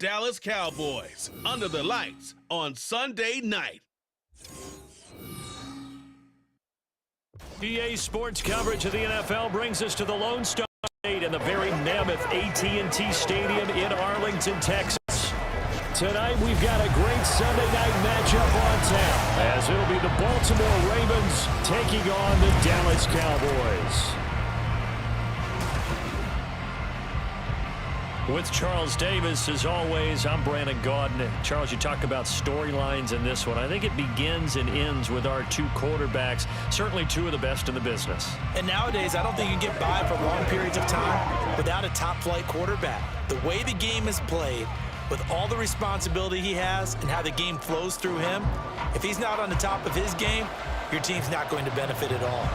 Dallas Cowboys under the lights on Sunday night. EA Sports coverage of the NFL brings us to the Lone Star State in the very mammoth AT&T Stadium in Arlington, Texas. Tonight we've got a great Sunday night matchup on tap, as it'll be the Baltimore Ravens taking on the Dallas Cowboys. With Charles Davis, as always, I'm Brandon Gaudin. Charles, you talk about storylines in this one. I think it begins and ends with our two quarterbacks, certainly two of the best in the business. And nowadays, I don't think you can get by for long periods of time without a top-flight quarterback. The way the game is played, with all the responsibility he has and how the game flows through him, if he's not on the top of his game, your team's not going to benefit at all.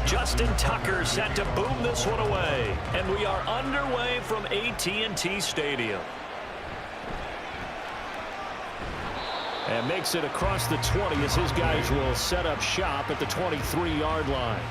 Justin Tucker set to boom this one away. And we are underway from AT&T Stadium. And makes it across the 20 as his guys will set up shop at the 23-yard line.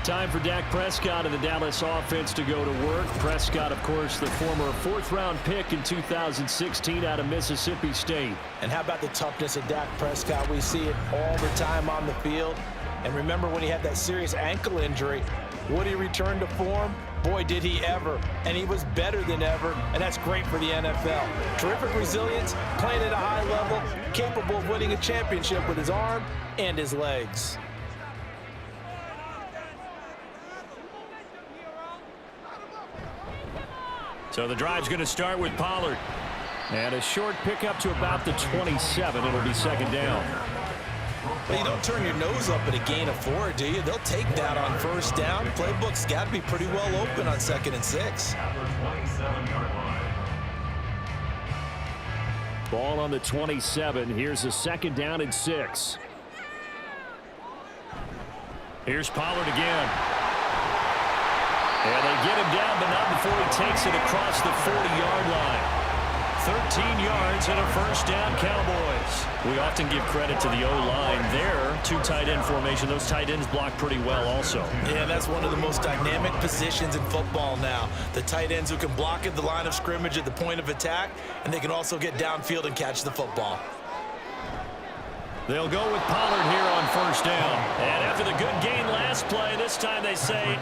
Time for Dak Prescott and the Dallas offense to go to work. Prescott, of course, the former fourth-round pick in 2016 out of Mississippi State. And how about the toughness of Dak Prescott? We see it all the time on the field. And remember when he had that serious ankle injury, would he return to form? Boy, did he ever. And he was better than ever, and that's great for the NFL. Terrific resilience, playing at a high level, capable of winning a championship with his arm and his legs. So the drive's going to start with Pollard. And a short pickup to about the 27. It'll be second down. Well, you don't turn your nose up at a gain of 4, do you? They'll take that on first down. Playbook's got to be pretty well open on 2nd and 6. Ball on the 27. Here's a second down and 6. Here's Pollard again. And they get him down, but not before he takes it across the 40-yard line. 13 yards and a first down, Cowboys. We often give credit to the O-line there. Two tight end formation. Those tight ends block pretty well also. Yeah, that's one of the most dynamic positions in football now. The tight ends who can block at the line of scrimmage at the point of attack, and they can also get downfield and catch the football. They'll go with Pollard here on first down. And after the good gain last play, this time they say,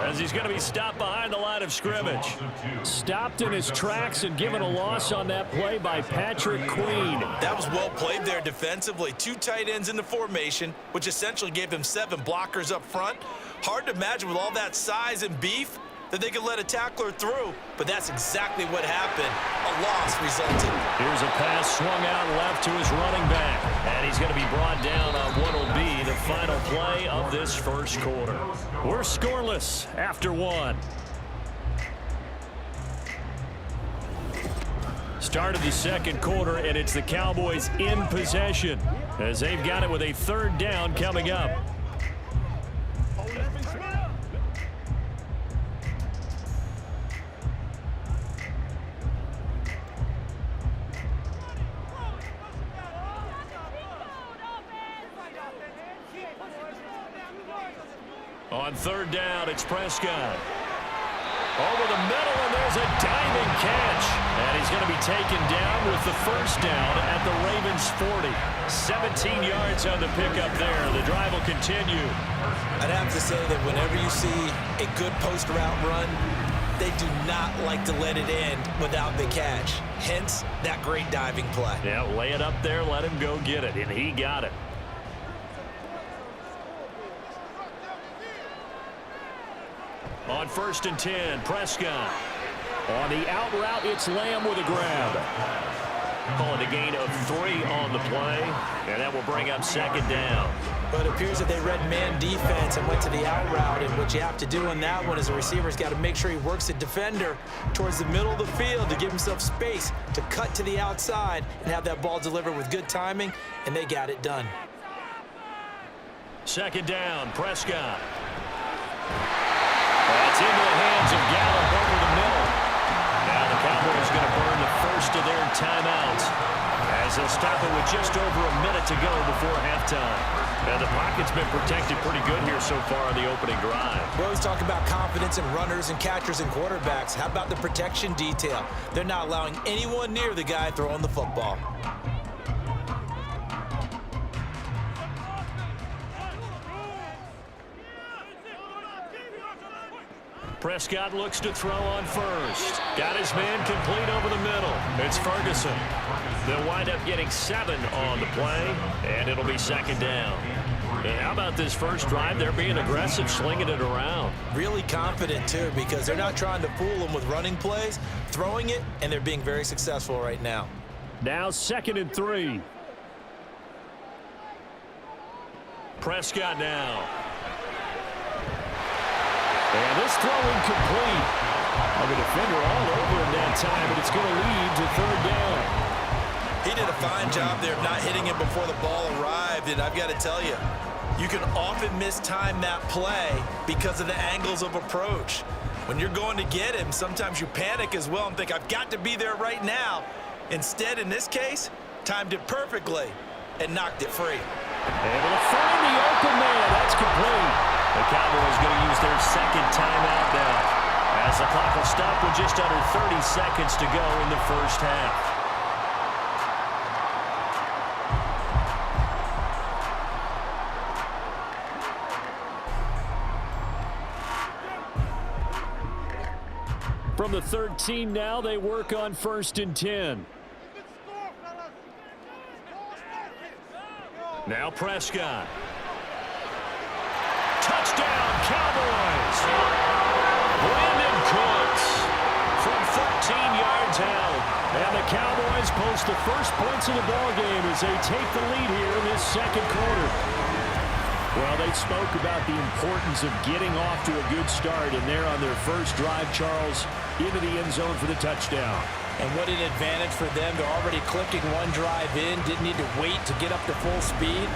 as he's going to be stopped behind the line of scrimmage. Stopped in his tracks and given a loss on that play by Patrick Queen. That was well played there defensively. Two tight ends in the formation, which essentially gave him 7 blockers up front. Hard to imagine with all that size and beef that they could let a tackler through, but that's exactly what happened. A loss resulted. Here's a pass swung out left to his running back, and he's going to be brought down on what will be the final play of this first quarter. We're scoreless after 1. Start of the second quarter, and it's the Cowboys in possession as they've got it with a third down coming up. On third down, it's Prescott. Over the middle, and there's a diving catch. And he's going to be taken down with the first down at the Ravens 40. 17 yards on the pickup there. The drive will continue. I'd have to say that whenever you see a good post route run, they do not like to let it end without the catch. Hence, that great diving play. Yeah, lay it up there, let him go get it, and he got it. On 1st and 10, Prescott. On the out route, it's Lamb with a grab. Calling a gain of 3 on the play, and that will bring up second down. But it appears that they read man defense and went to the out route, and what you have to do on that one is the receiver's got to make sure he works the defender towards the middle of the field to give himself space to cut to the outside and have that ball delivered with good timing, and they got it done. Second down, Prescott. That's into the hands of Gallup over the middle. Now the Cowboys going to burn the first of their timeouts as they'll stop it with just over a minute to go before halftime. Now the pocket's been protected pretty good here so far on the opening drive. We always talk about confidence in runners and catchers and quarterbacks. How about the protection detail? They're not allowing anyone near the guy throwing the football. Prescott looks to throw on first. Got his man complete over the middle. It's Ferguson. They'll wind up getting 7 on the play, and it'll be second down. And how about this first drive? They're being aggressive, slinging it around. Really confident, too, because they're not trying to fool them with running plays, throwing it, and they're being very successful right now. Now 2nd and 3. Prescott now. And this throw incomplete. The defender all over him that time, but it's going to lead to 3rd down. He did a fine job there of not hitting him before the ball arrived, and I've got to tell you, you can often mistime that play because of the angles of approach. When you're going to get him, sometimes you panic as well and think, I've got to be there right now. Instead, in this case, timed it perfectly and knocked it free. Able to find the open man. That's complete. The Cowboys going to use their 2nd timeout now, as the clock will stop with just under 30 seconds to go in the first half. From the 13 now, they work on 1st and 10. Now Prescott. Touchdown, Cowboys! Brandon Cooks from 13 yards out. And the Cowboys post the first points of the ballgame as they take the lead here in this 2nd quarter. Well, they spoke about the importance of getting off to a good start, and they're on their first drive, Charles, into the end zone for the touchdown. And what an advantage for them. They're already clicking one drive in, didn't need to wait to get up to full speed.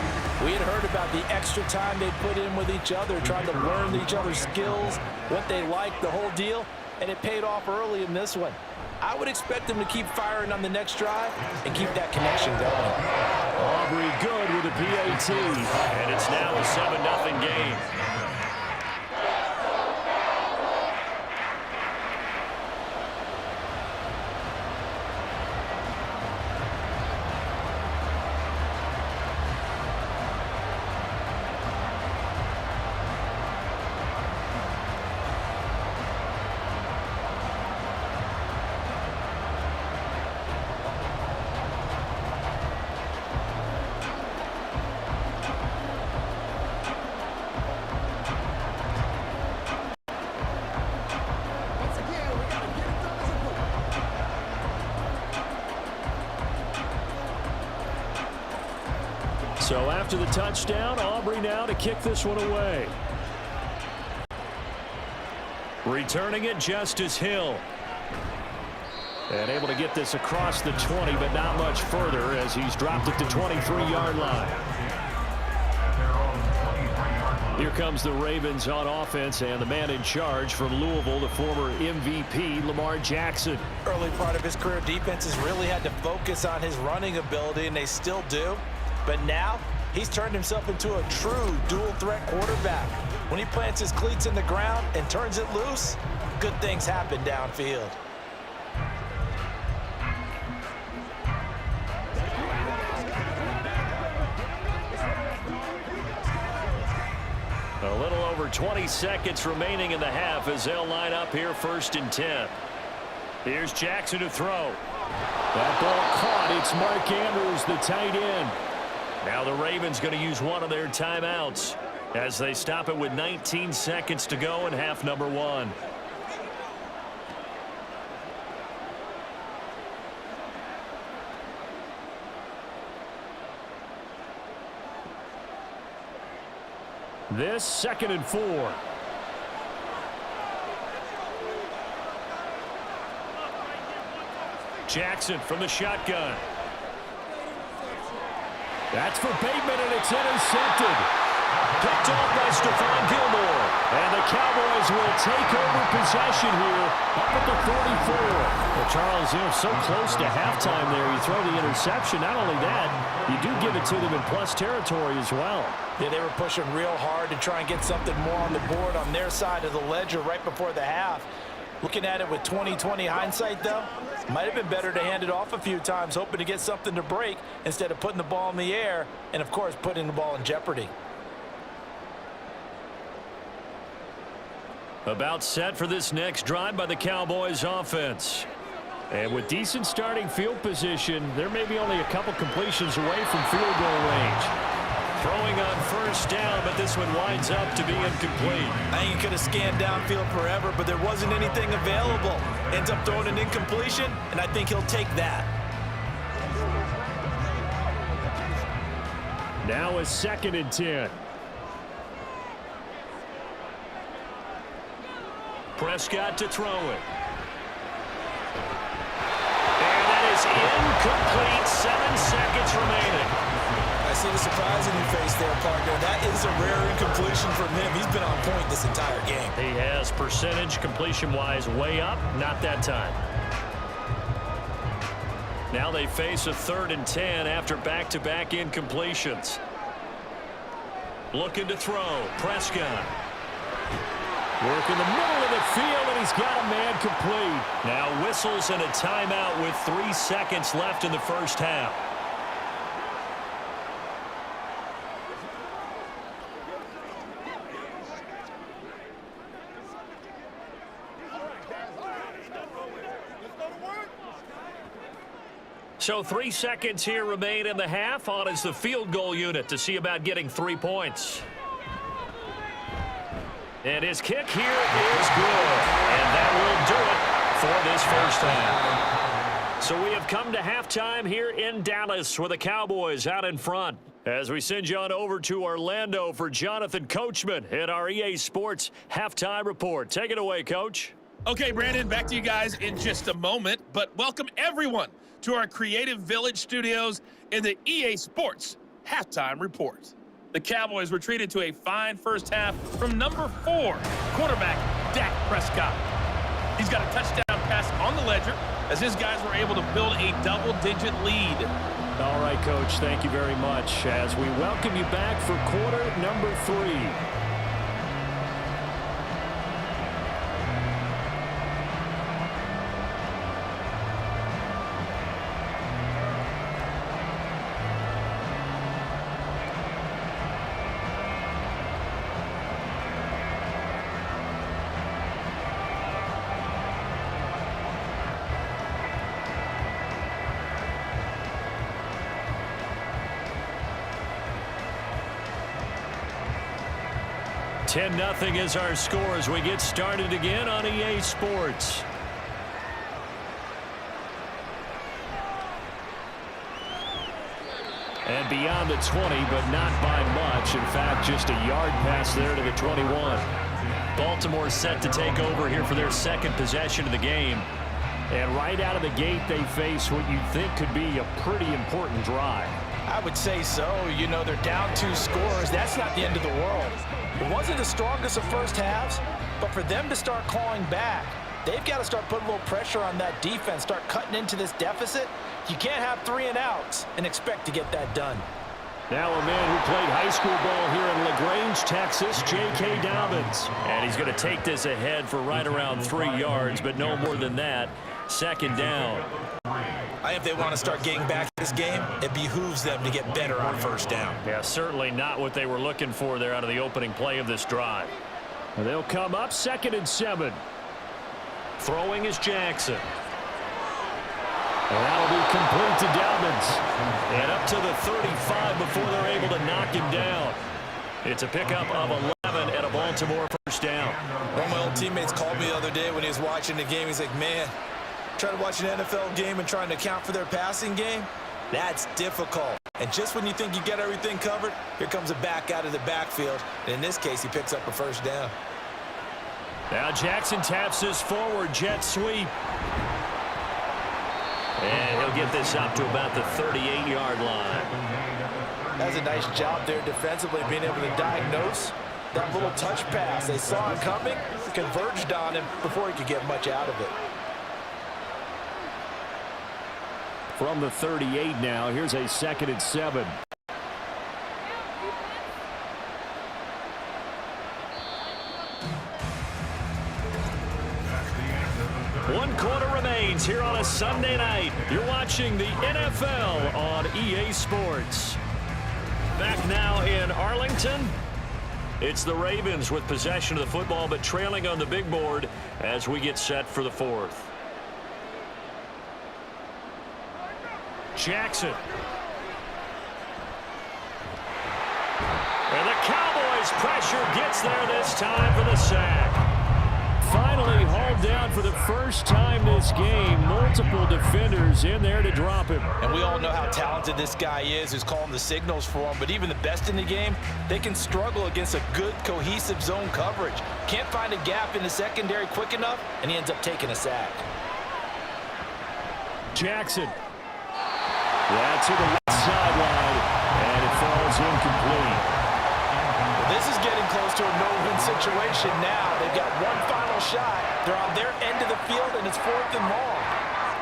We had heard about the extra time they put in with each other, trying to learn each other's skills, what they liked, the whole deal, and it paid off early in this one. I would expect them to keep firing on the next drive and keep that connection going. Aubrey good with a PAT, and it's now a 7-0 game. So after the touchdown, Aubrey now to kick this one away. Returning it, Justice Hill. And able to get this across the 20, but not much further as he's dropped it to 23-yard line. Here comes the Ravens on offense, and the man in charge from Louisville, the former MVP, Lamar Jackson. Early part of his career, defenses really had to focus on his running ability, and they still do. But now, he's turned himself into a true dual-threat quarterback. When he plants his cleats in the ground and turns it loose, good things happen downfield. A little over 20 seconds remaining in the half as they'll line up here 1st and 10. Here's Jackson to throw. That ball caught. It's Mark Andrews, the tight end. Now the Ravens going to use one of their timeouts as they stop it with 19 seconds to go in half number 1. This 2nd and 4. Jackson from the shotgun. That's for Bateman, and it's intercepted. Picked off by Stephon Gilmore. And the Cowboys will take over possession here up at the 44. Well, Charles, so close to halftime there. You throw the interception. Not only that, you do give it to them in plus territory as well. Yeah, they were pushing real hard to try and get something more on the board on their side of the ledger right before the half. Looking at it with 20/20 hindsight, though, might have been better to hand it off a few times, hoping to get something to break instead of putting the ball in the air and, of course, putting the ball in jeopardy. About set for this next drive by the Cowboys offense. And with decent starting field position, they're maybe only a couple completions away from field goal range. Throwing on first down, but this one winds up to be incomplete. I think he could have scanned downfield forever, but there wasn't anything available. Ends up throwing an incompletion, and I think he'll take that. Now a 2nd and 10. Prescott to throw it. And that is incomplete. 7 seconds remaining. I see the surprise in your face there, partner. That is a rare incompletion from him. He's been on point this entire game. He has percentage completion-wise way up. Not that time. Now they face a 3rd and 10 after back-to-back incompletions. Looking to throw. Prescott. Work in the middle of the field, and he's got a man complete. Now whistles and a timeout with 3 seconds left in the first half. So 3 seconds here remain in the half. On is the field goal unit to see about getting 3 points. And his kick here is good. And that will do it for this first half. So we have come to halftime here in Dallas with the Cowboys out in front. As we send you on over to Orlando for Jonathan Coachman at our EA Sports Halftime Report. Take it away, Coach. Okay, Brandon, back to you guys in just a moment. But welcome everyone to our Creative Village studios in the EA Sports Halftime Report. The Cowboys were treated to a fine first half from number 4, quarterback Dak Prescott. He's got a touchdown pass on the ledger as his guys were able to build a double-digit lead. All right, Coach, thank you very much as we welcome you back for quarter number 3. $10-0 is our score as we get started again on EA Sports. And beyond the 20, but not by much. In fact, just a yard pass there to the 21. Baltimore set to take over here for their second possession of the game. And right out of the gate, they face what you think could be a pretty important drive. I would say so. You know, they're down 2 scores. That's not the end of the world. It wasn't the strongest of first halves, but for them to start clawing back, they've got to start putting a little pressure on that defense, start cutting into this deficit. You can't have 3 and outs and expect to get that done. Now a man who played high school ball here in LaGrange, Texas, J.K. Dobbins. And he's going to take this ahead for right around 3 yards, but no more than that. Second down. If they want to start getting back this game, it behooves them to get better on first down. Yeah, certainly not what they were looking for there out of the opening play of this drive. And they'll come up 2nd and 7. Throwing is Jackson. And that'll be complete to Dobbins. And up to the 35 before they're able to knock him down. It's a pickup of 11 and a Baltimore first down. One of my old teammates called me the other day when he was watching the game. He's like, man, trying to watch an NFL game and trying to account for their passing game, that's difficult. And just when you think you get everything covered, here comes a back out of the backfield. And in this case, he picks up a first down. Now Jackson taps this forward jet sweep. And he'll get this up to about the 38-yard line. That's a nice job there defensively, being able to diagnose that little touch pass. They saw it coming, converged on him before he could get much out of it. From the 38 now, here's a 2nd and 7. One quarter remains here on a Sunday night. You're watching the NFL on EA Sports. Back now in Arlington. It's the Ravens with possession of the football, but trailing on the big board as we get set for the 4th. Jackson. And the Cowboys pressure gets there this time for the sack. Finally hauled down for the first time this game. Multiple defenders in there to drop him. And we all know how talented this guy is, who's calling the signals for him. But even the best in the game, they can struggle against a good, cohesive zone coverage. Can't find a gap in the secondary quick enough, and he ends up taking a sack. Jackson. That's to the left sideline, and it falls incomplete. This is getting close to a no-win situation now. They've got one final shot. They're on their end of the field, and it's 4th and long.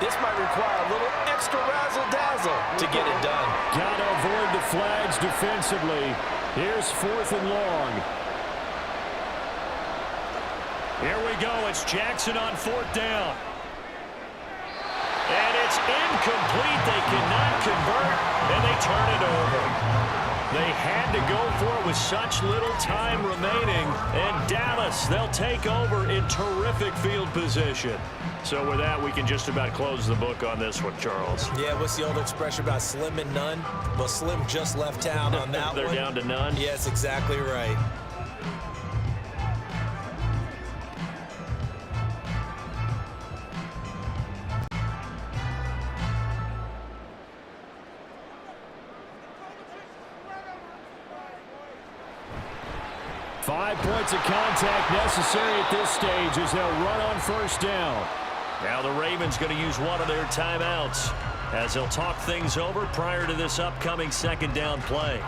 This might require a little extra razzle-dazzle to get it done. Got to avoid the flags defensively. Here's 4th and long. Here we go. It's Jackson on 4th down. And it's incomplete. They cannot convert, and they turn it over. They had to go for it with such little time remaining. And Dallas, they'll take over in terrific field position. So with that, we can just about close the book on this one, Charles. Yeah, what's the old expression about slim and none? Well, Slim just left town on that They're one. down to none? Yes, exactly right. Five points of contact necessary at this stage as they'll run on first down. Now the Ravens going to use one of their timeouts as they'll talk things over prior to this upcoming 2nd down play.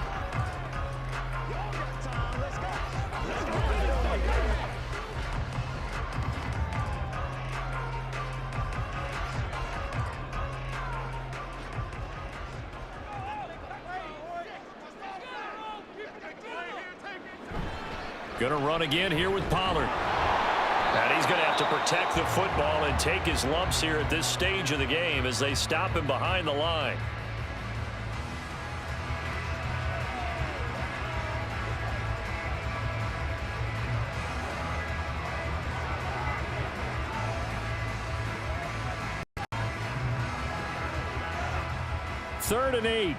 Going to run again here with Pollard. And he's going to have to protect the football and take his lumps here at this stage of the game as they stop him behind the line. Third and 8.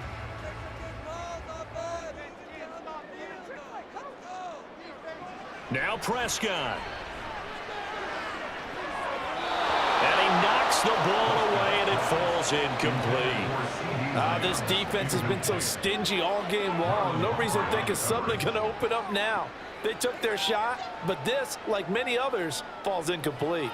Now Prescott. And he knocks the ball away, and it falls incomplete. This defense has been so stingy all game long. No reason to think it's suddenly going to open up now. They took their shot, but this, like many others, falls incomplete.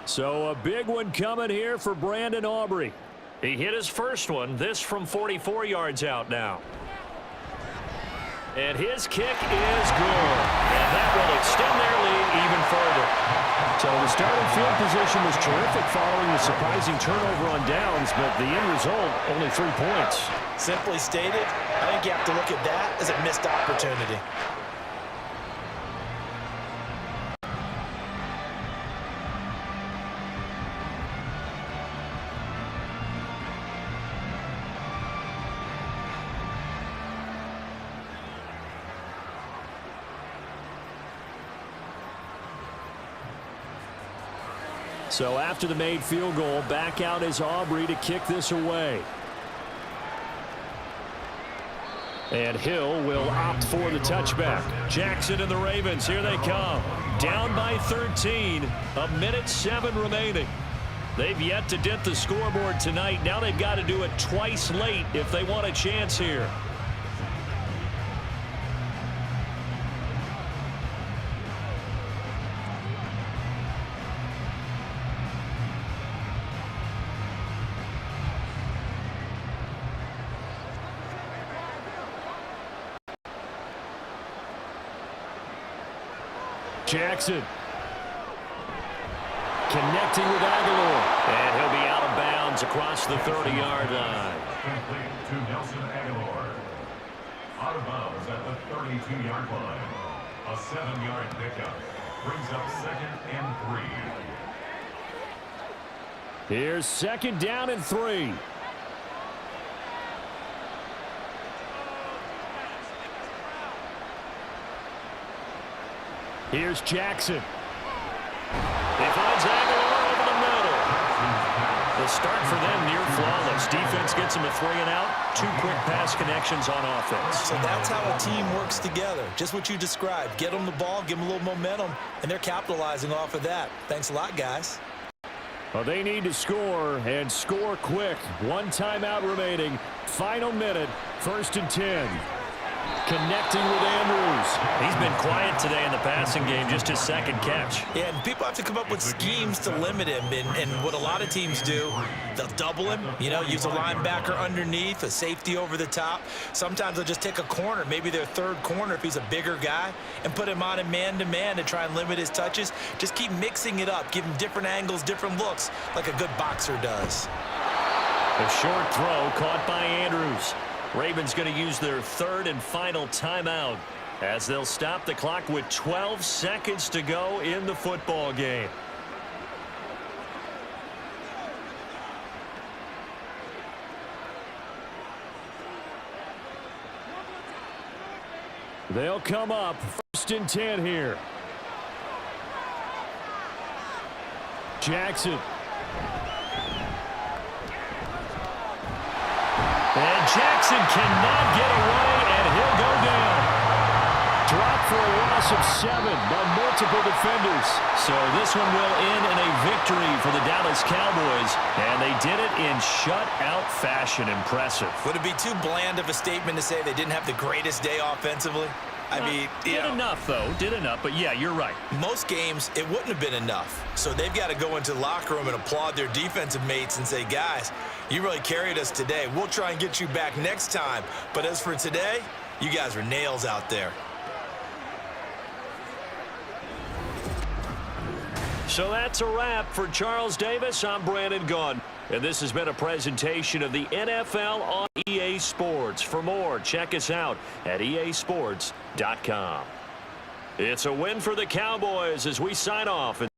So a big one coming here for Brandon Aubrey. He hit his first one, this from 44 yards out now. And his kick is good. And that will extend their lead even further. So the starting field position was terrific following the surprising turnover on downs, but the end result, only 3 points. Simply stated, I think you have to look at that as a missed opportunity. So after the made field goal, back out is Aubrey to kick this away. And Hill will opt for the touchback. Jackson and the Ravens, here they come. Down by 13, 1:07 remaining. They've yet to dip the scoreboard tonight. Now they've got to do it twice late if they want a chance here. Jackson. Connecting with Aguilar. And he'll be out of bounds across the 30-yard line. Complete to Nelson Aguilar. Out of bounds at the 32-yard line. A 7-yard pickup. Brings up 2nd and 3. Here's 2nd down and 3. Here's Jackson. He finds Aguilar over the middle. The start for them near flawless. Defense gets them a 3-and-out. 2 quick pass connections on offense. So that's how a team works together. Just what you described. Get them the ball, give them a little momentum, and they're capitalizing off of that. Thanks a lot, guys. Well, they need to score, and score quick. 1 timeout remaining. Final minute, 1st and 10. Connecting with Andrews. He's been quiet today in the passing game, just his 2nd catch. Yeah, and people have to come up with schemes to limit him, and what a lot of teams do, they'll double him, use a linebacker underneath, a safety over the top. Sometimes they'll just take a corner, maybe their 3rd corner if he's a bigger guy, and put him on a man-to-man to try and limit his touches. Just keep mixing it up, give him different angles, different looks, like a good boxer does. A short throw caught by Andrews. Ravens going to use their 3rd and final timeout as they'll stop the clock with 12 seconds to go in the football game. They'll come up 1st and 10 here. Jackson. And Jackson cannot get away, and he'll go down. Dropped for a loss of 7 by multiple defenders. So this one will end in a victory for the Dallas Cowboys, and they did it in shutout fashion. Impressive. Would it be too bland of a statement to say they didn't have the greatest day offensively? I mean, did enough, though. Did enough, but yeah, you're right. Most games, it wouldn't have been enough. So they've got to go into the locker room and applaud their defensive mates and say, guys, you really carried us today. We'll try and get you back next time. But as for today, you guys were nails out there. So that's a wrap for Charles Davis. I'm Brandon Gunn. And this has been a presentation of the NFL on EA Sports. For more, check us out at easports.com. It's a win for the Cowboys as we sign off.